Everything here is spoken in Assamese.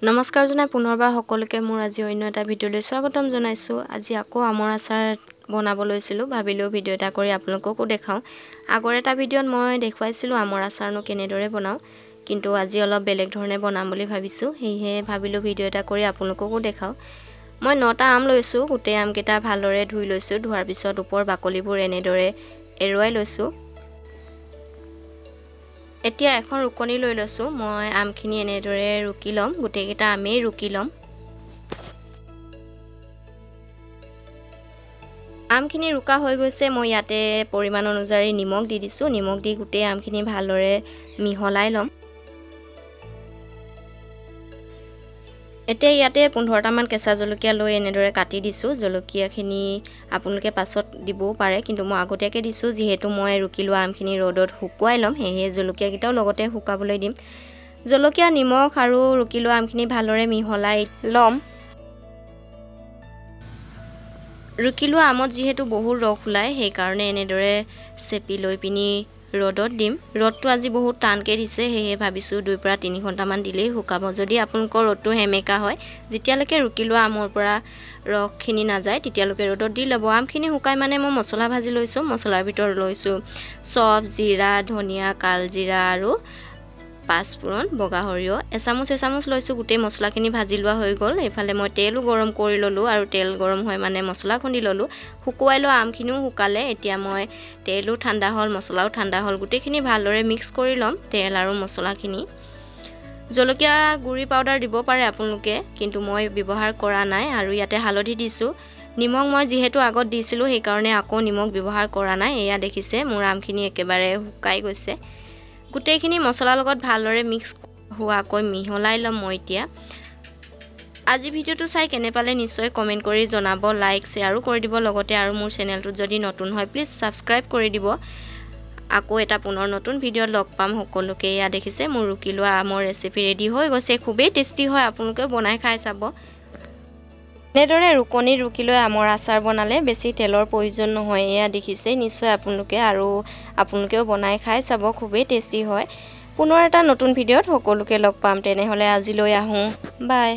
নমস্কাৰ জনাই পুনৰবাৰ সকলোকে মোৰ আজি অন্য এটা ভিডিঅ'লৈ স্বাগতম জনাইছো। আজি আকৌ আমৰ আচাৰ বনাব লৈছিলো, ভাবিলো ভিডিঅ' এটা কৰি আপোনালোককো দেখাও। আগৰ এটা ভিডিঅ'ত মই দেখুৱাইছিলো আমৰ আচাৰনো কেনেদৰে বনাও, কিন্তু আজি অলপ বেলেগ ধৰণে বনাম বুলি ভাবিছো। সেয়ে ভাবিলো ভিডিঅ' এটা কৰি আপোনালোককো দেখাও। মই 9টা আম লৈছো, গোটেই আম কেইটা ভালদৰে ধুই লৈছো। ধোৱাৰ পিছত ওপৰ বাকলিবোৰ এনেদৰে এৰুৱাই লৈছো। এতিয়া এখন ৰুকনি লৈ লৈছো। মই আমখিনি এনেদৰে ৰুকি লম, গোটেই কেইটা আমেই ৰুকি লম। আমখিনি ৰুকা হৈ গৈছে। মই ইয়াতে পৰিমাণ অনুযায়ী নিমখ দি দিছো। নিমখ দি গোটেই আমখিনি ভালদৰে মিহলাই লম। এতিয়া ইয়াতে 15টা মান কেঁচা জলকীয়া লৈ এনেদৰে কাটি দিছো। জলকীয়াখিনি আপোনালোকে পাছত দিবও পাৰে, কিন্তু মই আগতীয়াকৈ দিছো যিহেতু মই ৰুকি লোৱা আমখিনি ৰ'দত শুকুৱাই ল'ম। সেয়ে জলকীয়া কেইটাও লগতে শুকাবলৈ দিম। জলকীয়া, নিমখ আৰু ৰুকি লোৱা আমখিনি ভালদৰে মিহলাই ল'ম। ৰুকি লোৱা আমত যিহেতু বহুত ৰস ওলায়, সেইকাৰণে এনেদৰে চেপি লৈ পিনি ৰ'দত দিম। ৰ'দটো আজি বহুত টানকৈ দিছে, সেয়ে ভাবিছোঁ 2 পৰা 3 ঘণ্টামান দিলেই শুকাব। যদি আপোনালোকৰ ৰ'দটো সেমেকা হয়, যেতিয়ালৈকে ৰুকি লোৱা আমৰ পৰা ৰসখিনি নাযায় তেতিয়ালৈকে ৰ'দত দি ল'ব। আমখিনি শুকাই মানে মই মছলা ভাজি লৈছোঁ। মছলাৰ ভিতৰত লৈছোঁ চফ, জিৰা, ধনিয়া, কালজিৰা আৰু পাঁচফোৰণ, বগা সৰিয়হ এচামুচ লৈছোঁ। গোটেই মছলাখিনি ভাজি লোৱা হৈ গ'ল। এইফালে মই তেলো গৰম কৰি ল'লোঁ, আৰু তেল গৰম হৈ মানে মছলা খুন্দি ল'লোঁ। শুকুৱাই লোৱা আমখিনিও শুকালে। এতিয়া মই তেলো ঠাণ্ডা হ'ল, মছলাও ঠাণ্ডা হ'ল, গোটেইখিনি ভালদৰে মিক্স কৰি ল'ম, তেল আৰু মছলাখিনি। জলকীয়া গুড়ি পাউডাৰ দিব পাৰে আপোনালোকে, কিন্তু মই ব্যৱহাৰ কৰা নাই। আৰু ইয়াতে হালধি দিছোঁ। নিমখ মই যিহেতু আগত দিছিলোঁ, সেইকাৰণে আকৌ নিমখ ব্যৱহাৰ কৰা নাই। এয়া দেখিছে মোৰ আমখিনি একেবাৰে শুকাই গৈছে। গোটেইখিনি মছলাৰ লগত ভালদৰে মিক্স হোৱাকৈ মিহলাই ল'ম মই এতিয়া। আজি ভিডিঅ'টো চাই কেনে পালে নিশ্চয় কমেণ্ট কৰি জনাব, লাইক শ্বেয়াৰো কৰি দিব লগতে। আৰু মোৰ চেনেলটোত যদি নতুন হয় প্লিজ ছাবস্ক্ৰাইব কৰি দিব। আকৌ এটা পুনৰ নতুন ভিডিঅ'ত লগ পাম সকলোকে। এয়া দেখিছে মোৰ ৰুকি লোৱা আমৰ ৰেচিপি ৰেডি হৈ গৈছে। খুবেই টেষ্টি হয়, আপোনালোকেও বনাই খাই চাব। এনেদৰে ৰুকনিত ৰুকি লৈ আমৰ আচাৰ বনালে বেছি তেলৰ প্ৰয়োজন নহয়। এয়া দেখিছে নিশ্চয় আপোনালোকে, আৰু আপোনালোকেও বনাই খাই চাব, খুবেই টেষ্টি হয়। পুনৰ এটা নতুন ভিডিঅ'ত সকলোকে লগ পাম। তেনেহ'লে আজিলৈ আহোঁ, বাই।